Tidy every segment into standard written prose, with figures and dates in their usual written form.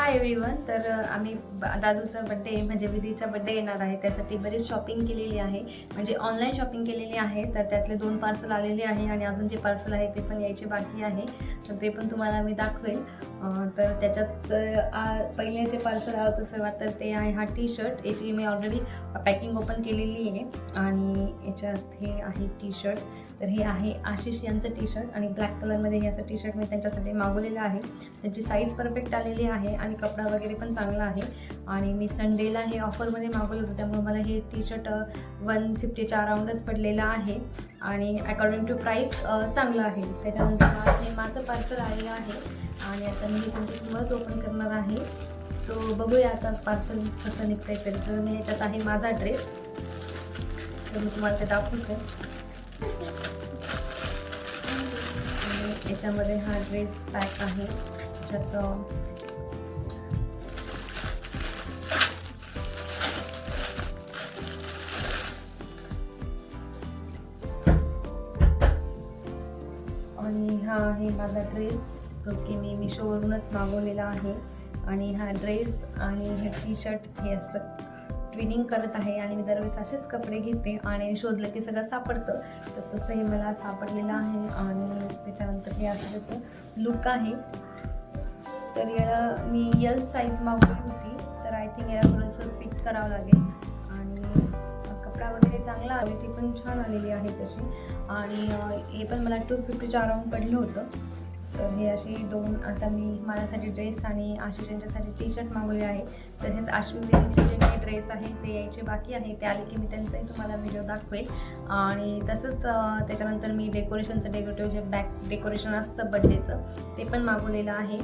Hi everyone. तर आम्ही दादूचा birthday म्हणजे विधीचा बड्डे येणार आहे, त्यासाठी बरीच शॉपिंग केलेली आहे. म्हणजे ऑनलाईन शॉपिंग केलेली आहे. तर त्यातले 2 पार्सल आलेले आहे आणि अजून जे पार्सल आहे ते पण यायचे बाकी आहे. तर ते पण तुम्हाला मी दाखवेल. तर त्याच्यात पहिले जे पार्सल होतं सर्वात तर ते आहे हा टी शर्ट. याची मी ऑलरेडी पॅकिंग ओपन केलेली आहे आणि याच्यात हे आहे टी शर्ट. तर हे आहे आशिष यांचं टी शर्ट आणि ब्लॅक कलरमध्ये हे असं टी शर्ट मी त्यांच्यासाठी मागवलेलं आहे. त्यांची साईज परफेक्ट आलेली आहे आणि कपडा वगैरे पण चांगला आहे. आणि मी संडेला हे ऑफरमध्ये मागवलं होतं, त्यामुळे मला हे टी शर्ट 150च्या अराउंडच पडलेलं आहे आणि अकॉर्डिंग टू प्राईस चांगलं आहे. त्याच्यानंतर हे माझं पार्सल आलेलं आहे आणि आता मी तुमच्यासमोरच ओपन करणार आहे. सो बघूया आता पार्सल कसं निघतंय. तर मी याच्यात आहे माझा ड्रेस, तर मी तुम्हाला ते दाखवते. याच्यामध्ये हा ड्रेस पॅक आहे. त्याच्यात आणि हा आहे माझा ड्रेस जो की मी मिशोवरूनच मागवलेला आहे. आणि हा ड्रेस आणि हे टी शर्ट हे असं ट्विनिंग करत आहे आणि मी दरवेळेस असेच कपडे घेते आणि शोधलं की सगळं सापडतं. तर तसं हे मला सापडलेलं आहे. आणि त्याच्यानंतर हे असं त्याचं लुक आहे. तर याला मी एल साईज मागवली होती, तर आय थिंक याला थोडंसं फिट करावं लागेल. आणि कपडा वगैरे चांगला क्वालिटी पण छान आलेली आहे तशी. आणि हे पण मला 250च्या अराउंड पडलं होतं. तर हे अशी दोन आता मी माझ्यासाठी ड्रेस आणि आशिष यांच्यासाठी टी शर्ट मागवले आहे. तसेच अश्विनीचे जे काही ड्रेस आहे ते यायचे बाकी आहे. ते आले की मी त्यांचाही तुम्हाला व्हिडिओ दाखवेल. आणि तसंच त्याच्यानंतर मी डेकोरेशनचं डेकोरेटिव्ह जे बॅक डेकोरेशन असतं बड्डेचं ते पण मागवलेलं आहे.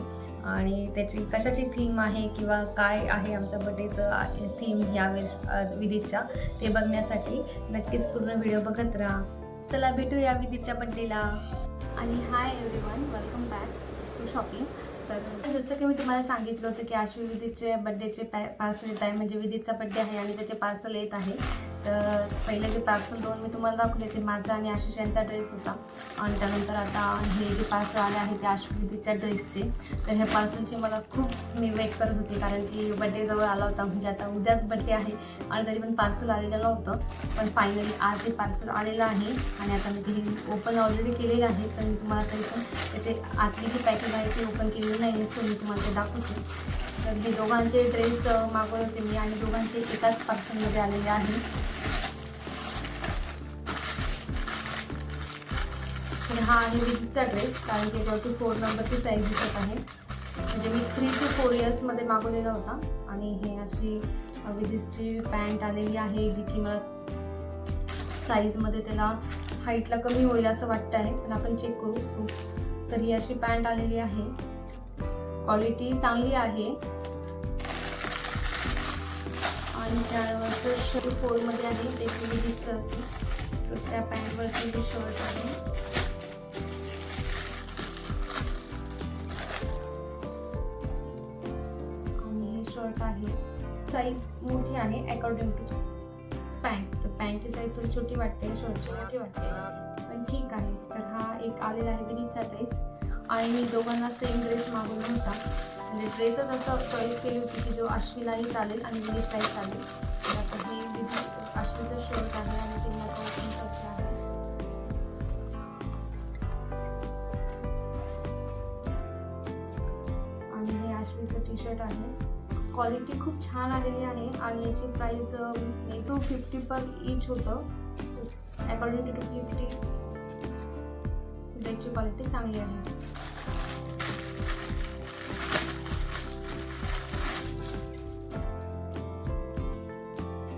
आणि त्याची कशाची थीम आहे किंवा काय आहे आमचं बड्डेचं थीम यावेळेस विधीच्या ते बघण्यासाठी नक्कीच पूर्ण व्हिडिओ बघत राहा. चला भेटूया विधीच्या बड्डेला. आणि hi everyone, welcome back to shopping. तर जसं की मी तुम्हाला सांगितलं होतं की आश्वी विधीचे बड्डेचे पार्सल येत आहे, म्हणजे विधीचा बड्डे आहे आणि त्याचे पार्सल येत आहे. तर पहिले जे पार्सल 2 मी तुम्हाला दाखवले ते माझा आणि आशिष यांचा ड्रेस होता. आणि त्यानंतर आता हे जे पार्सल आले आहे ते आश्वी विधीच्या ड्रेसचे. तर ह्या पार्सलची मला खूप मी वेट करत होती, कारण की बड्डे जवळ आला होता. म्हणजे आता उद्याच बड्डे आहे आणि तरी पण पार्सल आलेलं नव्हतं. पण फायनली आज हे पार्सल आलेलं आहे आणि आता मी ते ओपन ऑलरेडी केलेलं आहे. तर मी तुम्हाला तरी पण त्याचे आतली जी पॅकिंग आहे ते ओपन केलेली नाही, सो मी तुम्हाला ते दाखवते. तर हे दोघांचे ड्रेस मागवले होते मी आणि दोघांचे एकाच पार्सलमध्ये आलेले आहे. तर हा आहे विधीचा ड्रेस, कारण की 4 नंबरची साईज दिसत आहे. म्हणजे मी 3 to 4 इयर्समध्ये मागवलेला होता. आणि हे अशी विधीची पॅन्ट आलेली आहे, जी की मला साईजमध्ये त्याला हाईटला कमी होईल असं वाटतं आहे, पण आपण चेक करू. सो तर ही अशी पॅन्ट आलेली आहे. क्वालिटी चांगली आहे. आणि त्यावर शर्ट 4मध्ये आहे, ते विधीचं असते. सो त्या पॅन्टवरती हे शर्ट आहे. आणि हे शर्ट आहे. साईज मोठी आहे अकॉर्डिंग टू पॅन्ट. तर पॅन्टची साईज थोडी छोटी वाटते, शर्टची मोठी वाटते, पण ठीक आहे. तर हा एक आलेला आहे विधीचा ड्रेस. आणि मी दोघांना सेम ड्रेस मागवला होता. म्हणजे ड्रेसच असं चॉईस केली होती की जो आश्वीलाही चालेल आणि विधीशलाही चालेल. तर आता हे विधी आश्वीचं शर्ट आहे आणि ते मला ओपन करते आहे. आणि हे आश्वीचं टी शर्ट आहे. क्वालिटी खूप छान आलेली आहे आणि याची प्राईस 250 पर ईच होतं. अकॉर्डिंग टू 250 ड्रेसची क्वालिटी चांगली आहे.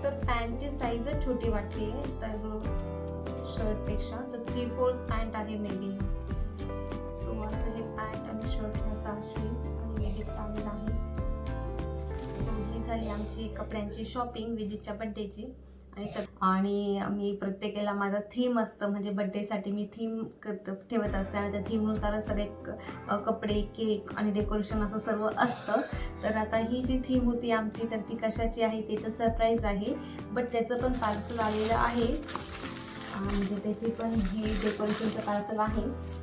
तर पॅन्टची साईजच छोटी वाटते तर शर्टपेक्षा. तर 3/4 पॅन्ट आहे मे बी. सो असं हे पॅन्ट आणि शर्ट असं अशी आणि विधीत चांगलं आहे. सो ही झाली आमची कपड्यांची शॉपिंग विधीच्या बड्डेची. आणि मी प्रत्येकाला माझा थीम असतं, म्हणजे बड्डेसाठी मी थीम ठेवत असते आणि त्या थीमनुसारच सगळे कपडे, केक आणि डेकोरेशन असं सर्व असतं. तर आता ही जी थीम होती आमची, तर ती कशाची आहे ते तर सरप्राईज आहे, बट त्याचं पण पार्सल आलेलं आहे. म्हणजे त्याची पण हे डेकोरेशनचं पार्सल आहे.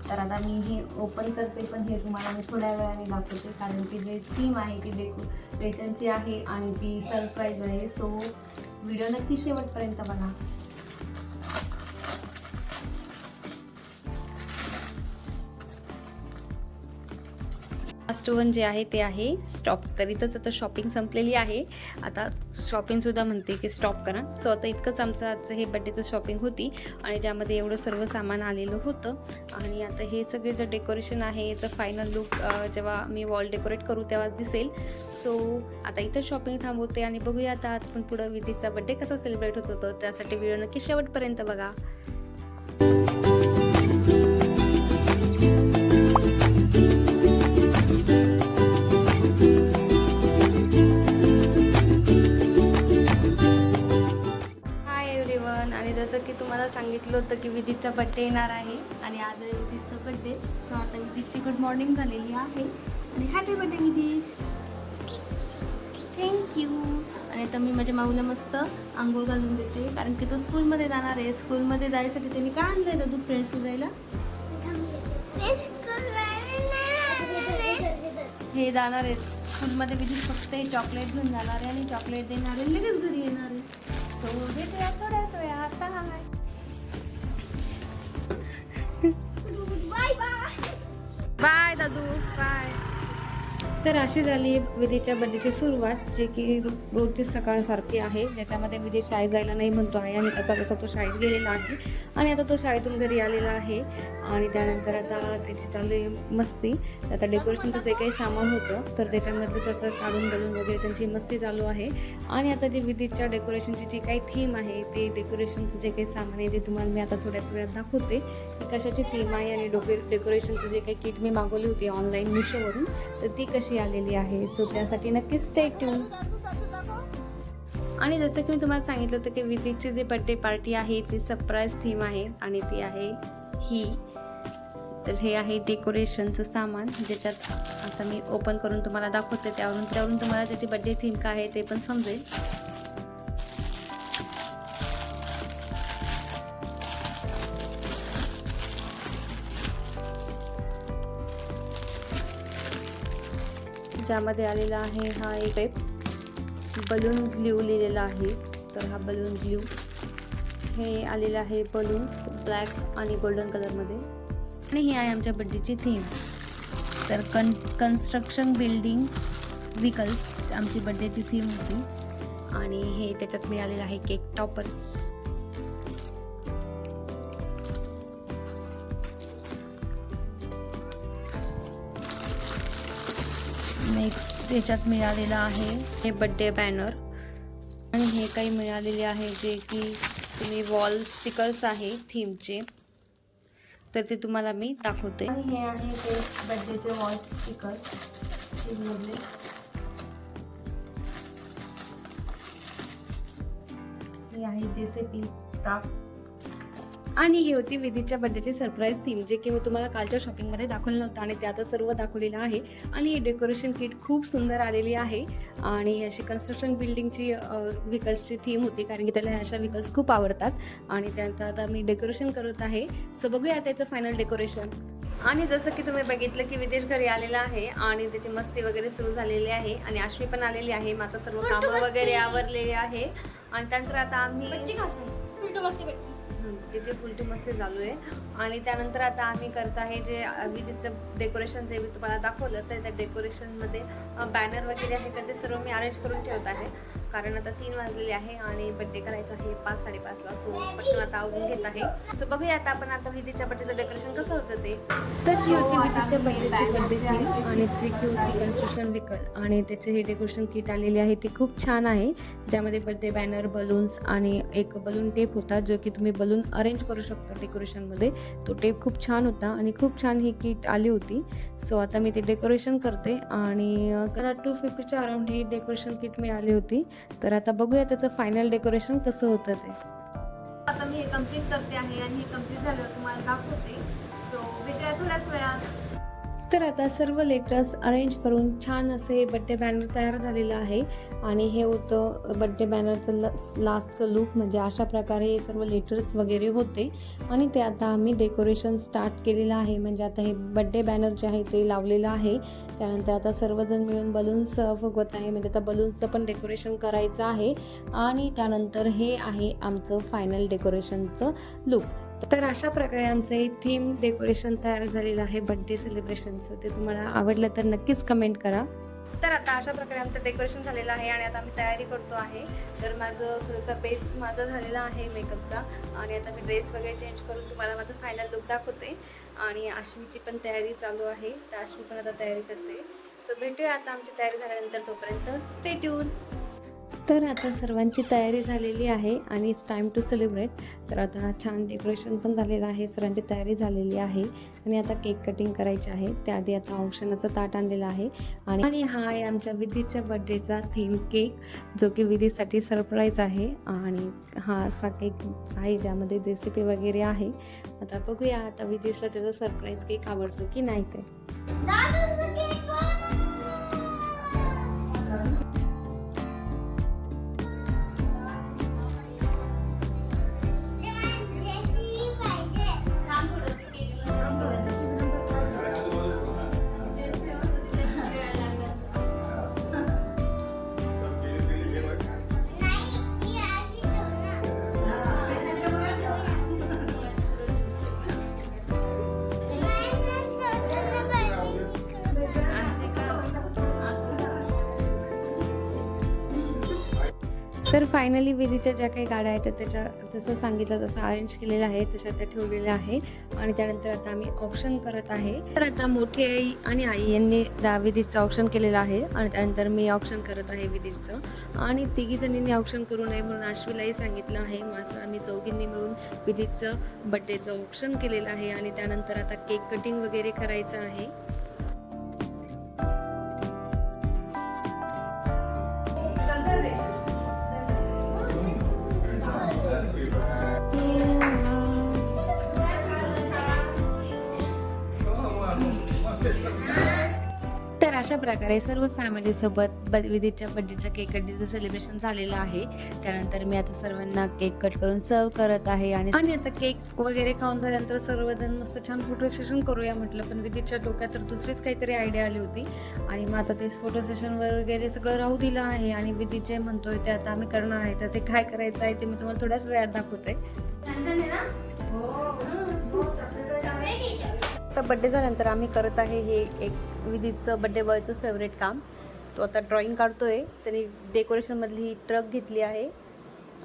तर आता मी हे ओपन करते, पण हे तुम्हाला मी थोड्या वेळाने दाखवते, कारण की जे थीम आहे ती डेकोरेशनची आहे आणि ती सरप्राईज आहे. सो व्हिडिओ नक्की शेवटपर्यंत बघा. लास्ट वन जे आहे ते आहे स्टॉप. तर इथंच आता शॉपिंग संपलेली आहे. आता शॉपिंगसुद्धा म्हणते की स्टॉप करा. सो आता इतकंच आमचं आजचं हे बड्डेचं शॉपिंग होती आणि ज्यामध्ये एवढं सर्व सामान आलेलं होतं. आणि आता हे सगळे जे डेकोरेशन आहे याचं फायनल लुक जेव्हा मी वॉल डेकोरेट करू तेव्हा दिसेल. सो आता इथं शॉपिंग थांबवते आणि बघूया आता आपण पुढं विधीचा बड्डे कसा सेलिब्रेट होत होतं. त्यासाठी व्हिडिओ नक्की शेवटपर्यंत बघा. आणि जसं की तुम्हाला सांगितलं होतं की विधीचा बड्डे येणार आहे आणि आज आहे विधीचा बड्डे. सो आता विधीची गुड मॉर्निंग झालेली आहे आणि हॅपी बड्डे विधीश. थँक्यू. आणि आता मी माझ्या माऊला मस्त आंघोळ घालून देते, कारण की तो स्कूलमध्ये जाणार आहे. स्कूलमध्ये जायसाठी त्यांनी काय आणलं आहे तू फ्रेंड्सला जायला? हे जाणार आहे स्कूलमध्ये. विधीश फक्त हे चॉकलेट घेऊन जाणार आहे आणि चॉकलेट देणार आहे, लगेच घरी येणार आहे. तो भेटूया थोड्याच वेळात. बाय दादू, बाय. तर अशी झाली विधीच्या बड्डेची सुरुवात, जे की रोजची सकाळसारखी आहे, ज्याच्यामध्ये विधी शाळेत जायला नाही म्हणतो आहे आणि तसा तो शाळेत गेलेला आहे. आणि आता तो शाळेतून घरी आलेला आहे आणि त्यानंतर आता त्याची चालू आहे मस्ती. आता डेकोरेशनचं जे काही सामान होतं तर त्याच्यामध्येच आता काढून घालून वगैरे त्यांची मस्ती चालू आहे. आणि आता जी विधीच्या डेकोरेशनची जी काही थीम आहे ते डेकोरेशनचं जे काही सामान आहे ते तुम्हाला मी आता थोड्याच वेळात दाखवते की कशाची थीम आहे. आणि डेकोरेशनचं जे काही किट मी मागवली होती ऑनलाईन मिशोवरून, तर ती कशी आलेली आहे. सो त्यासाठी नक्की स्टे ट्यून. आणि जसं की मी तुम्हाला सांगितलं होतं की विधीची जी बड्डे पार्टी आहे ती सरप्राईज थीम आहे आणि ती आहे ही. तर हे आहे डेकोरेशनचं सामान, ज्याच्यात आता मी ओपन करून तुम्हाला दाखवते. त्यावरून तुम्हाला त्याची बड्डे थीम काय आहे ते पण समजेल. ज्यामध्ये आलेला आहे हा एक बलून ग्ल्यू लिहिलेला आहे. तर हा बलून ग्ल्यू हे आलेलं आहे बलून्स ब्लॅक आणि गोल्डन कलरमध्ये. आणि ही आहे आमच्या बड्डेची थीम. तर कन्स्ट्रक्शन बिल्डिंग व्हीकल्स आमची बड्डेची थीम होती. आणि हे त्याच्यात मिळालेलं आहे केक टॉपर्स. नेक्स्ट याच्यात मिळालेलं आहे हे बड्डे बॅनर. आणि हे काही मिळालेले आहे जे की तुम्ही वॉल स्टिकर्स आहे थीमचे, तर ते तुम्हाला मी दाखवते. आणि हे आहे ते बड्डेचे वॉल स्टिकर थीममधले. हे आहे JCP ताक. आणि ही होती विधीच्या बड्डेची सरप्राईज थीम, जे की मी तुम्हाला कालच्या शॉपिंगमध्ये दाखवलं नव्हतं आणि ते आता सर्व दाखवलेलं आहे. आणि ही डेकोरेशन किट खूप सुंदर आलेली आहे. आणि अशी कन्स्ट्रक्शन बिल्डिंगची व्हीकल्सची थीम होती, कारण की त्याला अशा व्हीकल्स खूप आवडतात. आणि त्यानंतर आता मी डेकोरेशन करत आहे. सो बघूया त्याचं फायनल डेकोरेशन. आणि जसं की तुम्ही बघितलं की विदेश घरी आलेला आहे आणि त्याची मस्ती वगैरे सुरू झालेली आहे. आणि अश्वी पण आलेली आहे. माझं सर्व कामं वगैरे आवरलेले आहे. आणि त्यानंतर आता आम्ही त्याची फुलटू मस्ती चालू आहे. आणि त्यानंतर आता आम्ही करत आहे जे विधीचं डेकोरेशन जे मी तुम्हाला दाखवलं, तर त्या डेकोरेशनमध्ये बॅनर वगैरे आहे तर ते सर्व मी अरेंज करून ठेवत आहे, कारण आता 3 वाजलेले आहे आणि बड्डे करायचा आहे 5-5:30ला. सो पटकन आता आवडून घेत आहे. सो बघूया आता आपण आता विधीच्या बड्डेचं डेकोरेशन कसं होतं ते. तर ही होती विधीच्या बड्डेची बड्डे थीम आणि ती होती कन्स्ट्रक्शन व्हीकल. आणि त्याचे हे डेकोरेशन किट आलेले आहे ते खूप छान आहे, ज्यामध्ये बड्डे बॅनर, बलून्स आणि एक बलून टेप होता, जो की तुम्ही बलून अरेंज करू शकतो डेकोरेशनमध्ये. तो टेप खूप छान होता आणि खूप छान ही किट आली होती. सो आता मी ते डेकोरेशन करते. आणि मला 250च्या अराउंड ही डेकोरेशन किट मिळाली होती. तर आता बघूया त्याचं फायनल डेकोरेशन कसं होतं ते. आता मी हे कम्प्लीट करते आहे आणि हे कम्प्लीट झाल्यावर तुम्हाला दाखवते. सो भेटूया थोड्याच वेळात. तर आता सर्व लेटर्स अरेंज करून छान असे बड्डे बॅनर तयार झालेलं आहे आणि हे होतं बड्डे बॅनरचं लास्टचं लुक. म्हणजे अशा प्रकारे हे सर्व लेटर्स वगैरे होते आणि ते आता आम्ही डेकोरेशन स्टार्ट केलेलं आहे. म्हणजे आता हे बड्डे बॅनर जे आहे ते लावलेलं आहे. त्यानंतर आता सर्वजण मिळून बलून्स फुगवत आहे. म्हणजे आता बलून्सचं पण डेकोरेशन करायचं आहे आणि त्यानंतर हे आहे आमचं फायनल डेकोरेशनचं लुक. तर अशा प्रकारे आमचं हे थीम डेकोरेशन तयार झालेलं आहे बड्डे सेलिब्रेशनचं. ते तुम्हाला आवडलं तर नक्कीच कमेंट करा. तर आता अशा प्रकारे आमचं डेकोरेशन झालेलं आहे आणि आता आम्ही तयारी करतो आहे. तर माझं थोडंसं बेस माझा झालेला आहे मेकअपचा आणि आता मी ड्रेस वगैरे चेंज करून तुम्हाला माझं फायनल लुक दाखवते. आणि आश्वीची पण तयारी चालू आहे, तर आश्वी पण आता तयारी करते. सो भेटूया आता आमची तयारी झाल्यानंतर. तोपर्यंत स्टे ट्यून. तर आता सर्वांची तयारी झालेली आहे आणि इट्स टाईम टू सेलिब्रेट. तर आता छान डेकोरेशन पण झालेलं आहे, सर्वांची तयारी झालेली आहे आणि आता केक कटिंग करायची आहे. त्याआधी आता औक्षणाचं ताट आणलेलं आहे आणि हा आहे आमच्या विधीच्या बड्डेचा थीम केक, जो की विधीसाठी सरप्राईज आहे. आणि हा असा केक आहे ज्यामध्ये रेसिपी वगैरे आहे. आता बघूया आता विधीसला त्याचा सरप्राईज केक आवडतो की नाही ते. तर फायनली विधीच्या ज्या काही गाड्या आहेत त्याच्या जसं सांगितलं तसं अरेंज केलेलं आहे, तशा त्या ठेवलेल्या आहे. आणि त्यानंतर आता आम्ही ऑप्शन करत आहे. तर आता मोठी आई आणि आई यांनी विधीचं ऑप्शन केलेलं आहे आणि त्यानंतर मी ऑप्शन करत आहे विधीचं. आणि तिघी जणींनी ऑप्शन करू नये म्हणून आश्वीलाही सांगितलं आहे. माझं आम्ही चौघींनी मिळून विधीचं बड्डेचं ऑप्शन केलेलं आहे आणि त्यानंतर आता केक कटिंग वगैरे करायचं आहे. तर अशा प्रकारे सर्व फॅमिलीसोबत विधीच्या बड्डेचं केक कटिंगचं सेलिब्रेशन झालेलं आहे. त्यानंतर मी आता सर्वांना केक कट करून सर्व करत आहे आणि आता केक वगैरे खाऊन झाल्यानंतर सर्वजण मस्त छान फोटो सेशन करूया म्हटलं. पण विधीच्या डोक्यात तर दुसरीच काहीतरी आयडिया आली होती आणि मग आता ते फोटो सेशन वगैरे सगळं राहू दिलं आहे आणि विधी जे म्हणतोय ते आता आम्ही करणार आहे. तर ते काय करायचं आहे ते मी तुम्हाला थोड्याच वेळात दाखवते. आता बड्डे झाल्यानंतर आम्ही करत आहे हे एक विधीचं बड्डे बॉयचं फेवरेट काम. तो आता ड्रॉइंग काढतोय. त्यांनी डेकोरेशनमधली ही ट्रक घेतली आहे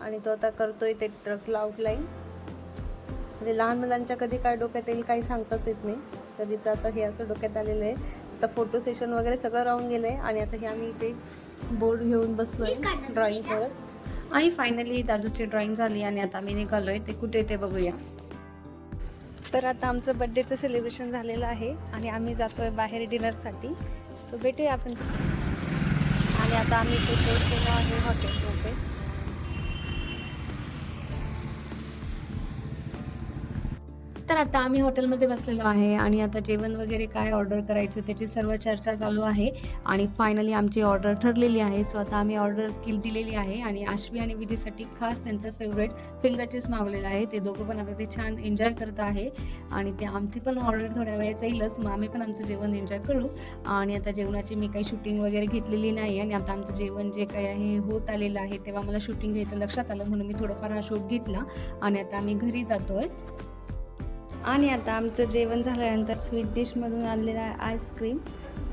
आणि तो आता करतोय ते ट्रकला आउटलाईन. म्हणजे लहान मुलांच्या कधी काय डोक्यात येईल काही सांगताच येत नाही. कधीचं आता हे असं डोक्यात आलेलं आहे. आता फोटो सेशन वगैरे सगळं राहून गेलं आहे आणि आता हे आम्ही इथे बोर्ड घेऊन बसलोय ड्रॉइंग करत. आणि फायनली दादूची ड्रॉइंग झाली आणि आता आम्ही निघालोय. ते कुठे ते बघूया. तर आता आमचं बड्डेचं सेलिब्रेशन झालेलं आहे आणि आम्ही जातोय बाहेर डिनरसाठी. सो भेटूया आपण. आणि आता आम्ही इथे पोहोचलेलो आहे हॉटेलमध्ये. तर आता आम्ही हॉटेलमध्ये बसलेलो आहे आणि आता जेवण वगैरे काय ऑर्डर करायचं त्याची सर्व चर्चा चालू आहे आणि फायनली आमची ऑर्डर ठरलेली आहे. सो आता आम्ही ऑर्डर दिलेली आहे आणि आश्वी आणि विधीसाठी खास त्यांचं फेवरेट फिंगर चिप्स मागवलेलं आहे. ते दोघं पण आता ते छान एन्जॉय करत आहे आणि ते आमची पण ऑर्डर थोड्या वेळेस येईलच. मग आम्ही पण आमचं जेवण एन्जॉय करू. आणि आता जेवणाची मी काही शूटिंग वगैरे घेतलेली नाही आणि आता आमचं जेवण जे काही आहे होत आलेलं आहे तेव्हा मला शूटिंग घ्यायचं लक्षात आलं म्हणून मी थोडंफार हा शूट घेतला आणि आता आम्ही घरी जातोय. आणि आता आमचं जेवण झाल्यानंतर स्वीट डिशमधून आणलेला आहे आईस्क्रीम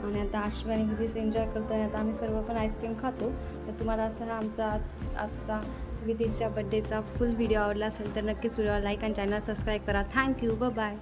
आणि आता आश्वी आणि विधीस एन्जॉय करतो आणि आता आम्ही सर्व पण आईस्क्रीम खातो. तर तुम्हाला असा हा आमचा आजचा विधीच्या बड्डेचा फुल व्हिडिओ आवडला असेल तर नक्कीच व्हिडिओला लाईक आणि चॅनल सबस्क्राईब करा. थँक्यू. बाय.